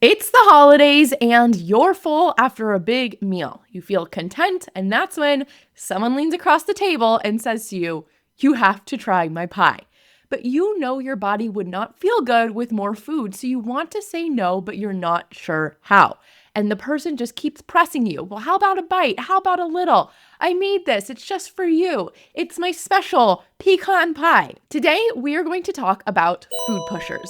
It's the holidays and you're full after a big meal. You feel content, and that's when someone leans across the table and says to you, "You have to try my pie." But you know your body would not feel good with more food, so you want to say no, but you're not sure how. And the person just keeps pressing you. "Well, how about a bite? How about a little? I made this. It's just for you. It's my special pecan pie." Today, we are going to talk about food pushers.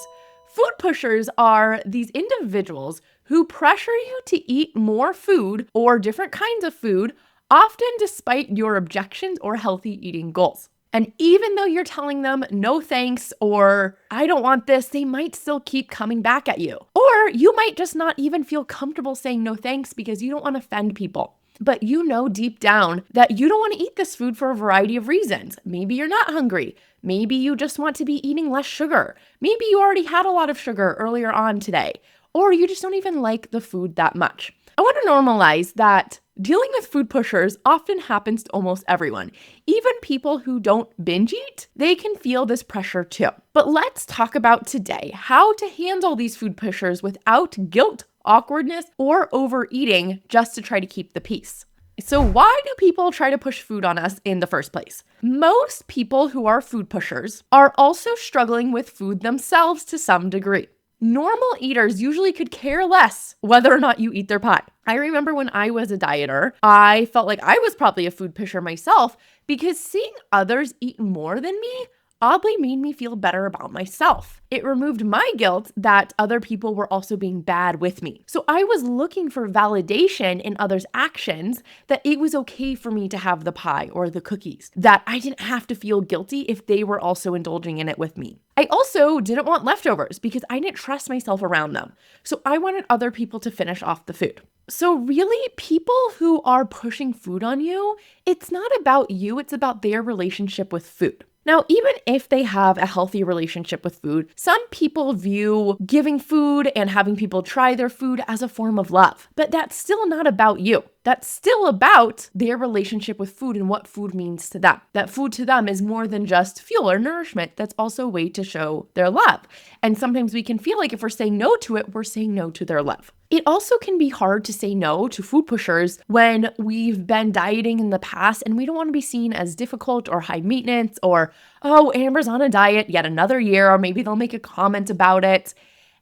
Food pushers are these individuals who pressure you to eat more food or different kinds of food, often despite your objections or healthy eating goals. And even though you're telling them no thanks or "I don't want this," they might still keep coming back at you. Or you might just not even feel comfortable saying no thanks because you don't want to offend people. But you know deep down that you don't want to eat this food for a variety of reasons. Maybe you're not hungry. Maybe you just want to be eating less sugar. Maybe you already had a lot of sugar earlier on today. Or you just don't even like the food that much. I want to normalize that dealing with food pushers often happens to almost everyone. Even people who don't binge eat, they can feel this pressure too. But let's talk about today how to handle these food pushers without guilt, awkwardness, or overeating just to try to keep the peace. So why do people try to push food on us in the first place? Most people who are food pushers are also struggling with food themselves to some degree. Normal eaters usually could care less whether or not you eat their pie. I remember when I was a dieter, I felt like I was probably a food pusher myself because seeing others eat more than me oddly made me feel better about myself. It removed my guilt that other people were also being bad with me. So I was looking for validation in others' actions that it was okay for me to have the pie or the cookies, that I didn't have to feel guilty if they were also indulging in it with me. I also didn't want leftovers because I didn't trust myself around them. So I wanted other people to finish off the food. So really, people who are pushing food on you, it's not about you, it's about their relationship with food. Now, even if they have a healthy relationship with food, some people view giving food and having people try their food as a form of love. But that's still not about you. That's still about their relationship with food and what food means to them. That food to them is more than just fuel or nourishment. That's also a way to show their love. And sometimes we can feel like if we're saying no to it, we're saying no to their love. It also can be hard to say no to food pushers when we've been dieting in the past and we don't want to be seen as difficult or high maintenance or, "Oh, Amber's on a diet yet another year," or maybe they'll make a comment about it.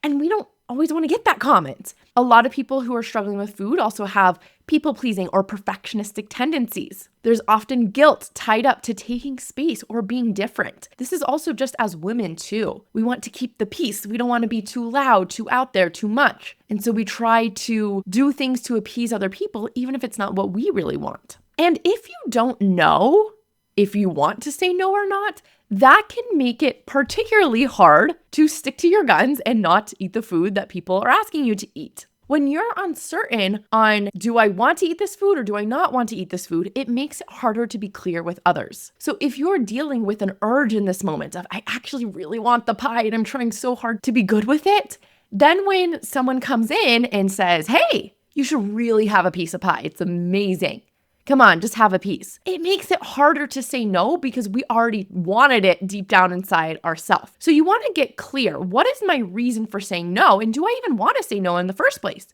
And we don't always want to get that comment. A lot of people who are struggling with food also have people-pleasing or perfectionistic tendencies. There's often guilt tied up to taking space or being different. This is also just as women too. We want to keep the peace. We don't want to be too loud, too out there, too much. And so we try to do things to appease other people, even if it's not what we really want. And if you don't know if you want to say no or not, that can make it particularly hard to stick to your guns and not eat the food that people are asking you to eat. When you're uncertain on, do I want to eat this food or do I not want to eat this food, it makes it harder to be clear with others. So if you're dealing with an urge in this moment of, "I actually really want the pie and I'm trying so hard to be good with it," then when someone comes in and says, "Hey, you should really have a piece of pie. It's amazing. Come on, just have a piece." It makes it harder to say no because we already wanted it deep down inside ourselves. So you want to get clear. What is my reason for saying no? And do I even want to say no in the first place?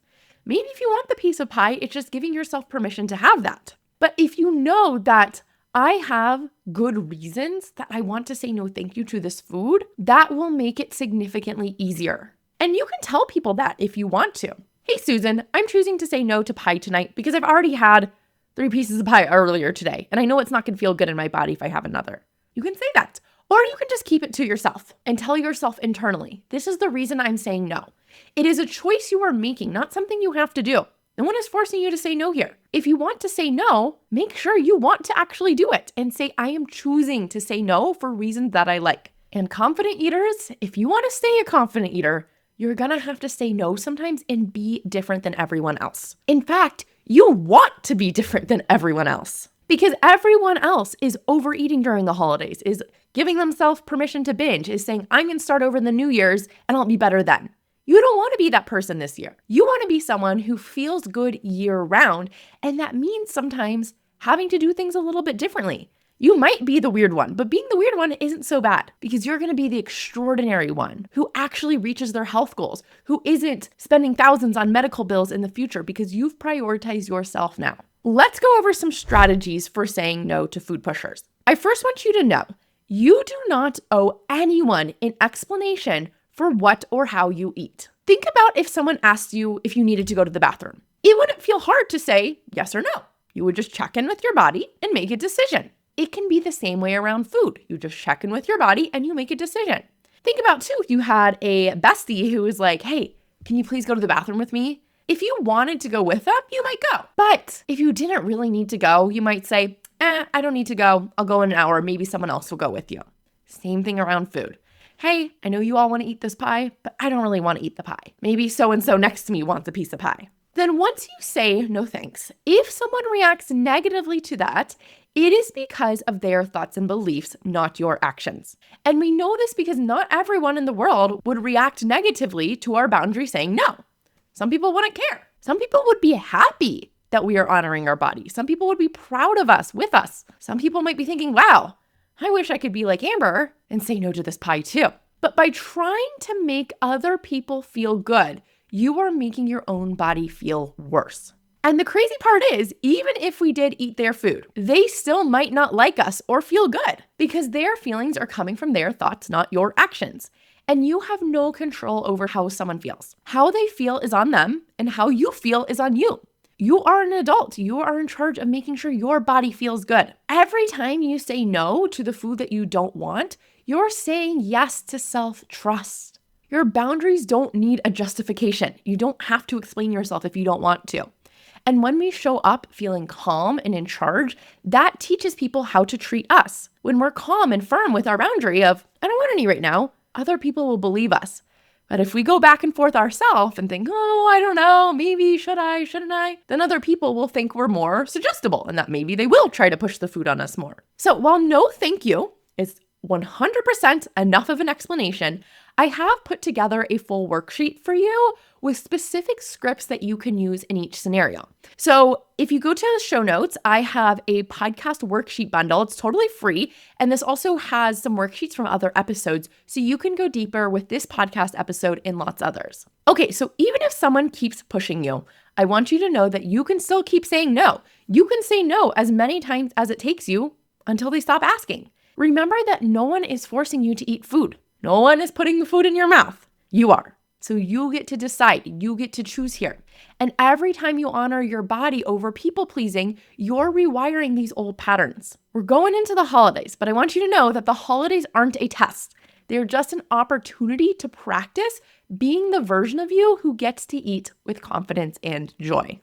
Maybe if you want the piece of pie, it's just giving yourself permission to have that. But if you know that I have good reasons that I want to say no thank you to this food, that will make it significantly easier. And you can tell people that if you want to. "Hey, Susan, I'm choosing to say no to pie tonight because I've already had 3 pieces of pie earlier today, and I know it's not going to feel good in my body if I have another." You can say that. Or you can just keep it to yourself and tell yourself internally, "This is the reason I'm saying no." It is a choice you are making, not something you have to do. No one is forcing you to say no here. If you want to say no, make sure you want to actually do it and say, "I am choosing to say no for reasons that I like." And confident eaters, if you want to stay a confident eater, you're going to have to say no sometimes and be different than everyone else. In fact, you want to be different than everyone else because everyone else is overeating during the holidays, is giving themselves permission to binge, is saying, "I'm going to start over the New Year's and I'll be better then." You don't want to be that person this year. You want to be someone who feels good year round. And that means sometimes having to do things a little bit differently. You might be the weird one, but being the weird one isn't so bad because you're going to be the extraordinary one who actually reaches their health goals, who isn't spending thousands on medical bills in the future because you've prioritized yourself now. Let's go over some strategies for saying no to food pushers. I first want you to know you do not owe anyone an explanation for what or how you eat. Think about if someone asked you if you needed to go to the bathroom. It wouldn't feel hard to say yes or no. You would just check in with your body and make a decision. It can be the same way around food. You just check in with your body and you make a decision. Think about too, if you had a bestie who was like, hey, can you please go to the bathroom with me? If you wanted to go with them, you might go. But if you didn't really need to go, you might say, I don't need to go. I'll go in an hour. Maybe someone else will go with you. Same thing around food. Hey, I know you all want to eat this pie, but I don't really want to eat the pie. Maybe so-and-so next to me wants a piece of pie. Then once you say no thanks, if someone reacts negatively to that, it is because of their thoughts and beliefs, not your actions. And we know this because not everyone in the world would react negatively to our boundary saying no. Some people wouldn't care. Some people would be happy that we are honoring our body. Some people would be proud of us, with us. Some people might be thinking, wow, I wish I could be like Amber and say no to this pie too. But by trying to make other people feel good, you are making your own body feel worse. And the crazy part is, even if we did eat their food, they still might not like us or feel good because their feelings are coming from their thoughts, not your actions. And you have no control over how someone feels. How they feel is on them, and how you feel is on you. You are an adult. You are in charge of making sure your body feels good. Every time you say no to the food that you don't want, you're saying yes to self-trust. Your boundaries don't need a justification. You don't have to explain yourself if you don't want to. And when we show up feeling calm and in charge, that teaches people how to treat us. When we're calm and firm with our boundary of, I don't want any right now, other people will believe us. But if we go back and forth ourselves and think, oh, I don't know, maybe, should I, shouldn't I? Then other people will think we're more suggestible and that maybe they will try to push the food on us more. So while no thank you is 100% enough of an explanation, I have put together a full worksheet for you with specific scripts that you can use in each scenario. So if you go to the show notes, I have a podcast worksheet bundle. It's totally free. And this also has some worksheets from other episodes, so you can go deeper with this podcast episode and lots others. Okay, so even if someone keeps pushing you, I want you to know that you can still keep saying no. You can say no as many times as it takes you until they stop asking. Remember that no one is forcing you to eat food. No one is putting the food in your mouth. You are. So you get to decide. You get to choose here. And every time you honor your body over people pleasing, you're rewiring these old patterns. We're going into the holidays, but I want you to know that the holidays aren't a test. They're just an opportunity to practice being the version of you who gets to eat with confidence and joy.